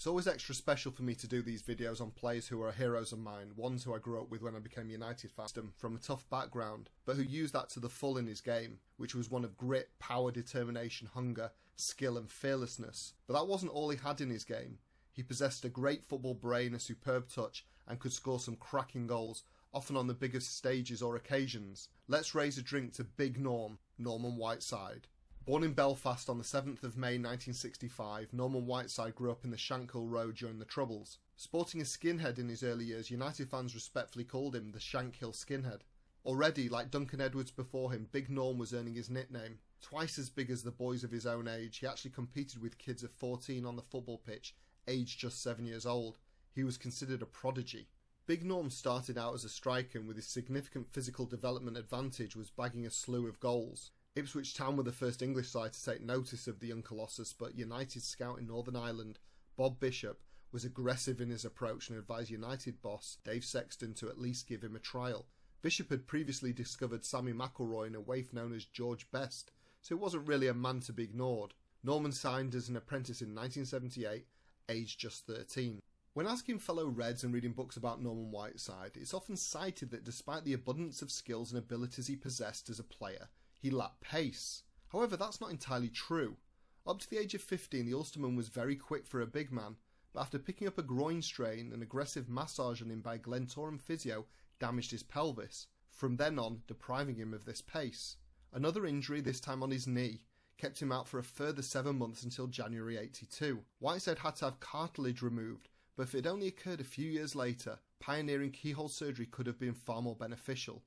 It's always extra special for me to do these videos on players who are heroes of mine, ones who I grew up with when I became a United fan, from a tough background, but who used that to the full in his game, which was one of grit, power, determination, hunger, skill and fearlessness. But that wasn't all he had in his game. He possessed a great football brain, a superb touch, and could score some cracking goals, often on the biggest stages or occasions. Let's raise a drink to Big Norm, Norman Whiteside. Born in Belfast on the 7th of May 1965, Norman Whiteside grew up in the Shankill Road during the Troubles. Sporting a skinhead in his early years, United fans respectfully called him the Shankill Skinhead. Already, like Duncan Edwards before him, Big Norm was earning his nickname. Twice as big as the boys of his own age, he actually competed with kids of 14 on the football pitch, aged just 7 years old. He was considered a prodigy. Big Norm started out as a striker and with his significant physical development advantage was bagging a slew of goals. Ipswich Town were the first English side to take notice of the young Colossus, but United scout in Northern Ireland, Bob Bishop, was aggressive in his approach and advised United boss Dave Sexton to at least give him a trial. Bishop had previously discovered Sammy McIlroy in a waif known as George Best, so it wasn't really a man to be ignored. Norman signed as an apprentice in 1978, aged just 13. When asking fellow Reds and reading books about Norman Whiteside, it's often cited that despite the abundance of skills and abilities he possessed as a player, he lacked pace. However, that's not entirely true. Up to the age of 15, the Ulsterman was very quick for a big man, but after picking up a groin strain, an aggressive massage on him by Glentoran physio damaged his pelvis, from then on depriving him of this pace. Another injury, this time on his knee, kept him out for a further 7 months until January 82. Whiteside had to have cartilage removed, but if it only occurred a few years later, pioneering keyhole surgery could have been far more beneficial.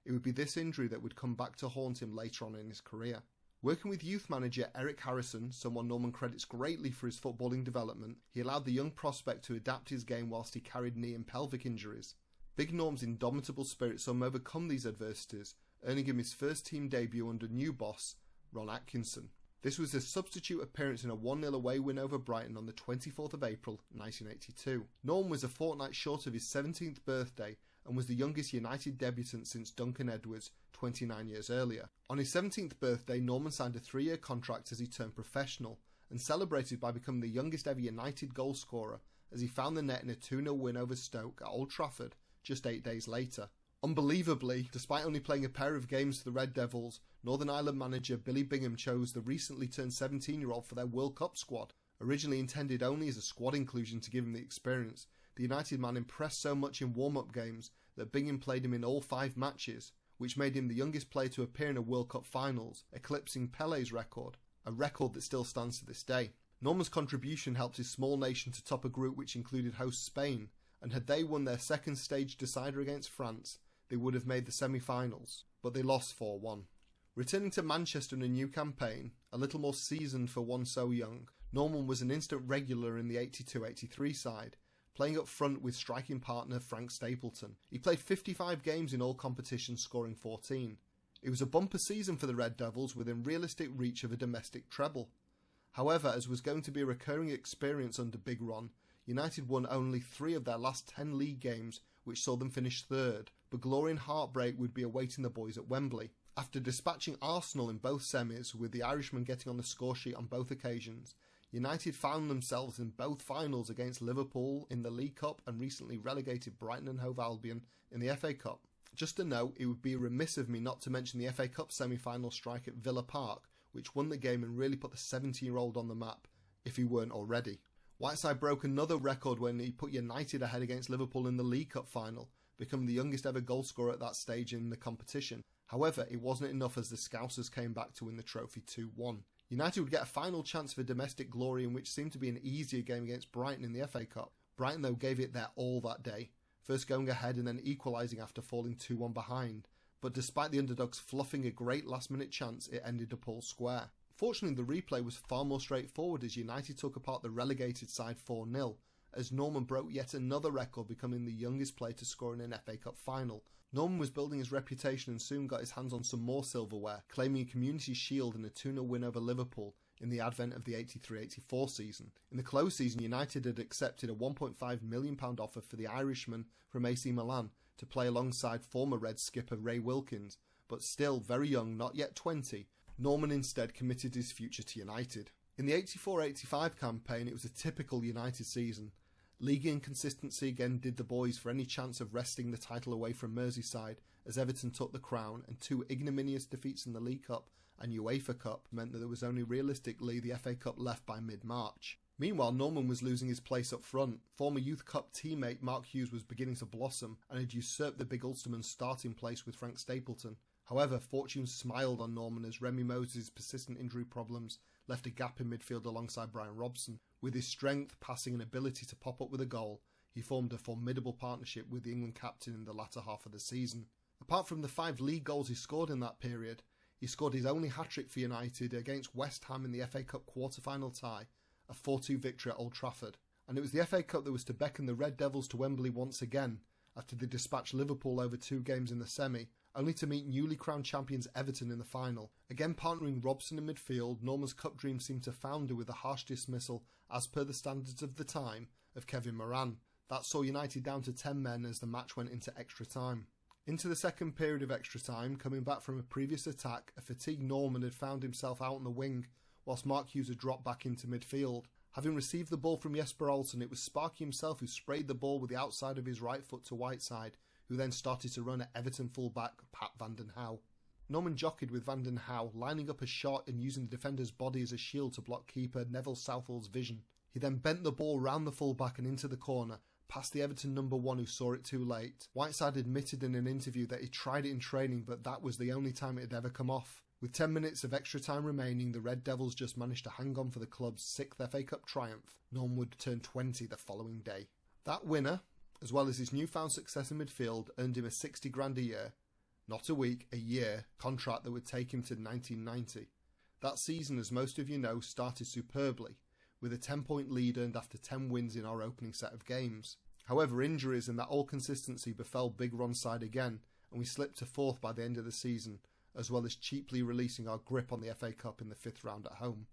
It would be this injury that would come back to haunt him later on in his career. Working with youth manager Eric Harrison, someone Norman credits greatly for his footballing development, he allowed the young prospect to adapt his game whilst he carried knee and pelvic injuries. Big Norm's indomitable spirit saw him overcome these adversities, earning him his first team debut under new boss, Ron Atkinson. This was his substitute appearance in a 1-0 away win over Brighton on the 24th of April 1982. Norman was a fortnight short of his 17th birthday and was the youngest United debutant since Duncan Edwards 29 years earlier. On his 17th birthday, Norman signed a 3-year contract as he turned professional and celebrated by becoming the youngest ever United goal scorer as he found the net in a 2-0 win over Stoke at Old Trafford just 8 days later. Unbelievably, despite only playing a pair of games for the Red Devils, Northern Ireland manager Billy Bingham chose the recently turned 17-year-old for their World Cup squad. Originally intended only as a squad inclusion to give him the experience, the United man impressed so much in warm-up games that Bingham played him in all 5 matches, which made him the youngest player to appear in a World Cup finals, eclipsing Pele's record, a record that still stands to this day. Norman's contribution helped his small nation to top a group which included host Spain, and had they won their second stage decider against France, they would have made the semi-finals, but they lost 4-1. Returning to Manchester in a new campaign, a little more seasoned for one so young, Norman was an instant regular in the 82-83 side, playing up front with striking partner Frank Stapleton. He played 55 games in all competitions, scoring 14. It was a bumper season for the Red Devils within realistic reach of a domestic treble. However, as was going to be a recurring experience under Big Ron, United won only 3 of their last 10 league games, which saw them finish 3rd, but glory and heartbreak would be awaiting the boys at Wembley. After dispatching Arsenal in both semis, with the Irishman getting on the scoresheet on both occasions, United found themselves in both finals against Liverpool in the League Cup and recently relegated Brighton and Hove Albion in the FA Cup. Just a note, it would be remiss of me not to mention the FA Cup semi-final strike at Villa Park, which won the game and really put the 17-year-old on the map, if he weren't already. Whiteside broke another record when he put United ahead against Liverpool in the League Cup final, becoming the youngest ever goalscorer at that stage in the competition. However, it wasn't enough as the Scousers came back to win the trophy 2-1. United would get a final chance for domestic glory in which seemed to be an easier game against Brighton in the FA Cup. Brighton though gave it their all that day, first going ahead and then equalising after falling 2-1 behind. But despite the underdogs fluffing a great last minute chance, it ended up all square. Fortunately, the replay was far more straightforward as United took apart the relegated side 4-0, as Norman broke yet another record, becoming the youngest player to score in an FA Cup final. Norman was building his reputation and soon got his hands on some more silverware, claiming a Community Shield and a 2-0 win over Liverpool in the advent of the 83-84 season. In the close season, United had accepted a £1.5 million offer for the Irishman from AC Milan to play alongside former Reds skipper Ray Wilkins, but still very young, not yet 20, Norman instead committed his future to United. In the 84-85 campaign, it was a typical United season. League inconsistency again did the boys for any chance of wresting the title away from Merseyside, as Everton took the crown, and 2 ignominious defeats in the League Cup and UEFA Cup meant that there was only realistically the FA Cup left by mid-March. Meanwhile, Norman was losing his place up front. Former Youth Cup teammate Mark Hughes was beginning to blossom and had usurped the big Ulsterman's starting place with Frank Stapleton. However, fortune smiled on Norman as Remy Moses' persistent injury problems left a gap in midfield alongside Brian Robson. With his strength, passing and ability to pop up with a goal, he formed a formidable partnership with the England captain in the latter half of the season. Apart from the 5 league goals he scored in that period, he scored his only hat-trick for United against West Ham in the FA Cup quarter-final tie, a 4-2 victory at Old Trafford. And it was the FA Cup that was to beckon the Red Devils to Wembley once again, after they dispatched Liverpool over 2 games in the semi, only to meet newly crowned champions Everton in the final. Again partnering Robson in midfield, Norman's cup dream seemed to founder with the harsh dismissal, as per the standards of the time, of Kevin Moran. That saw United down to 10 men as the match went into extra time. Into the second period of extra time, coming back from a previous attack, a fatigued Norman had found himself out on the wing, whilst Mark Hughes had dropped back into midfield. Having received the ball from Jesper Olsen, it was Sparky himself who sprayed the ball with the outside of his right foot to Whiteside, who then started to run at Everton fullback Pat van den Houw. Norman jockeyed with van den Houw, lining up a shot and using the defender's body as a shield to block keeper Neville Southall's vision. He then bent the ball round the fullback and into the corner, past the Everton number 1 who saw it too late. Whiteside admitted in an interview that he tried it in training, but that was the only time it had ever come off. With 10 minutes of extra time remaining, the Red Devils just managed to hang on for the club's 6th FA Cup triumph. Norman would turn 20 the following day. That winner, as well as his newfound success in midfield, earned him a 60 grand a year, not a week, a year, contract that would take him to 1990. That season, as most of you know, started superbly, with a 10-point lead earned after 10 wins in our opening set of games. However, injuries and that old consistency befell Big Ron's side again, and we slipped to 4th by the end of the season, as well as cheaply releasing our grip on the FA Cup in the 5th round at home.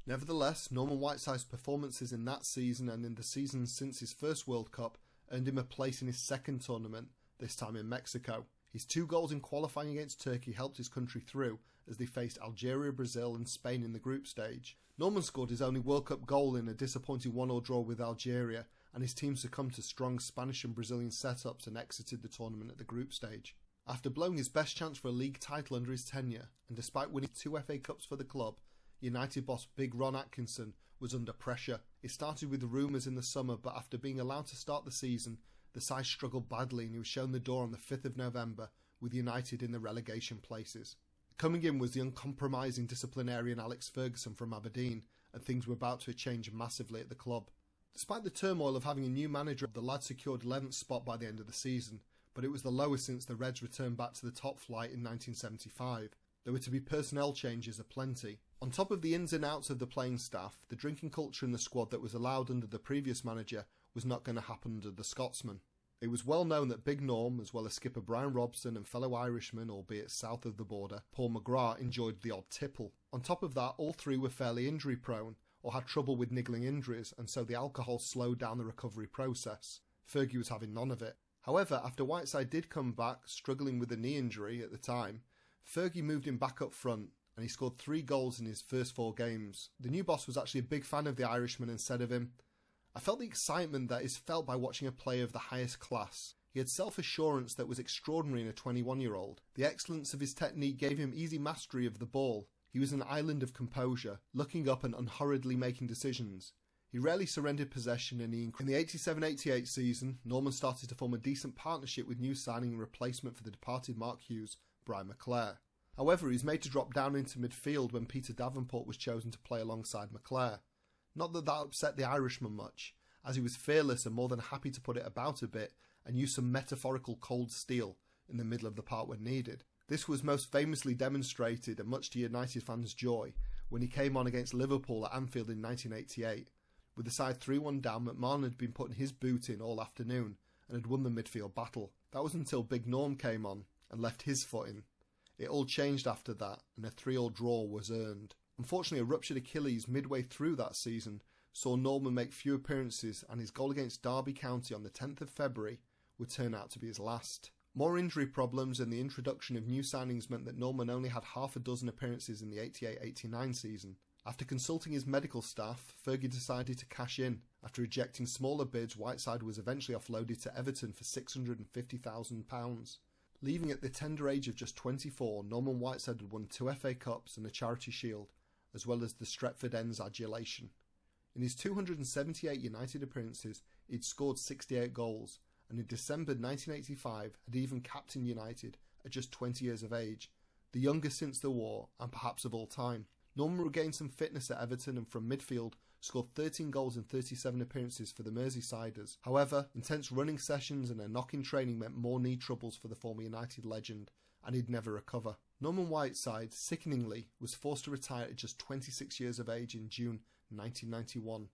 Nevertheless, Norman Whiteside's performances in that season and in the seasons since his first World Cup earned him a place in his second tournament, this time in Mexico. His 2 goals in qualifying against Turkey helped his country through as they faced Algeria, Brazil and Spain in the group stage. Norman scored his only World Cup goal in a disappointing 1-1 draw with Algeria, and his team succumbed to strong Spanish and Brazilian setups and exited the tournament at the group stage. After blowing his best chance for a league title under his tenure, and despite winning 2 FA Cups for the club, United boss Big Ron Atkinson was under pressure. It started with rumours in the summer, but after being allowed to start the season, the side struggled badly and he was shown the door on the 5th of November, with United in the relegation places. Coming in was the uncompromising disciplinarian Alex Ferguson from Aberdeen, and things were about to change massively at the club. Despite the turmoil of having a new manager, the lad secured 11th spot by the end of the season, but it was the lowest since the Reds returned back to the top flight in 1975. There were to be personnel changes aplenty. On top of the ins and outs of the playing staff, the drinking culture in the squad that was allowed under the previous manager was not going to happen under the Scotsman. It was well known that Big Norm, as well as skipper Brian Robson and fellow Irishman, albeit south of the border, Paul McGrath, enjoyed the odd tipple. On top of that, all 3 were fairly injury prone, or had trouble with niggling injuries, and so the alcohol slowed down the recovery process. Fergie was having none of it. However, after Whiteside did come back, struggling with a knee injury at the time, Fergie moved him back up front, and he scored 3 goals in his first 4 games. The new boss was actually a big fan of the Irishman and said of him, "I felt the excitement that is felt by watching a player of the highest class. He had self-assurance that was extraordinary in a 21-year-old. The excellence of his technique gave him easy mastery of the ball. He was an island of composure, looking up and unhurriedly making decisions. He rarely surrendered possession, and in the 87-88 season, Norman started to form a decent partnership with new signing and replacement for the departed Mark Hughes, Brian McClare. However, he was made to drop down into midfield when Peter Davenport was chosen to play alongside McClare. Not that upset the Irishman much, as he was fearless and more than happy to put it about a bit and use some metaphorical cold steel in the middle of the park when needed. This was most famously demonstrated, and much to United fans' joy, when he came on against Liverpool at Anfield in 1988. With the side 3-1 down, McMahon had been putting his boot in all afternoon and had won the midfield battle. That was until Big Norm came on and left his foot in. It all changed after that, and a 3-3 draw was earned. Unfortunately, a ruptured Achilles midway through that season saw Norman make few appearances, and his goal against Derby County on the 10th of February would turn out to be his last. More injury problems and the introduction of new signings meant that Norman only had half a dozen appearances in the 88-89 season. After consulting his medical staff, Fergie decided to cash in. After rejecting smaller bids, Whiteside was eventually offloaded to Everton for £650,000. Leaving at the tender age of just 24, Norman Whiteside had won 2 FA Cups and a Charity Shield, as well as the Stretford End's adulation. In his 278 United appearances, he'd scored 68 goals, and in December 1985 had even captained United at just 20 years of age, the youngest since the war and perhaps of all time. Norman regained some fitness at Everton and from midfield scored 13 goals in 37 appearances for the Merseysiders. However, intense running sessions and a knock in training meant more knee troubles for the former United legend, and he'd never recover. Norman Whiteside, sickeningly, was forced to retire at just 26 years of age in June 1991.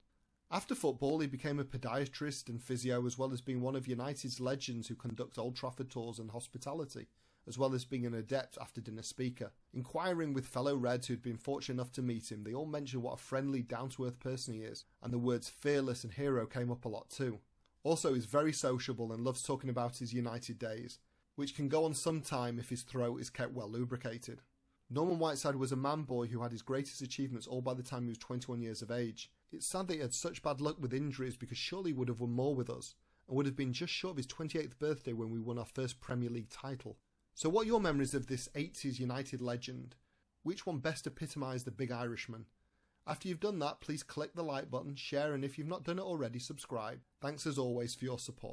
After football, he became a podiatrist and physio, as well as being one of United's legends who conduct Old Trafford tours and hospitality, as well as being an adept after-dinner speaker. Inquiring with fellow Reds who'd been fortunate enough to meet him, they all mentioned what a friendly, down-to-earth person he is, and the words fearless and hero came up a lot too. Also, he's very sociable and loves talking about his United days, which can go on some time if his throat is kept well lubricated. Norman Whiteside was a man-boy who had his greatest achievements all by the time he was 21 years of age. It's sad that he had such bad luck with injuries, because surely he would have won more with us, and would have been just short of his 28th birthday when we won our first Premier League title. So what are your memories of this 80s United legend? Which one best epitomised the big Irishman? After you've done that, please click the like button, share, and if you've not done it already, subscribe. Thanks as always for your support.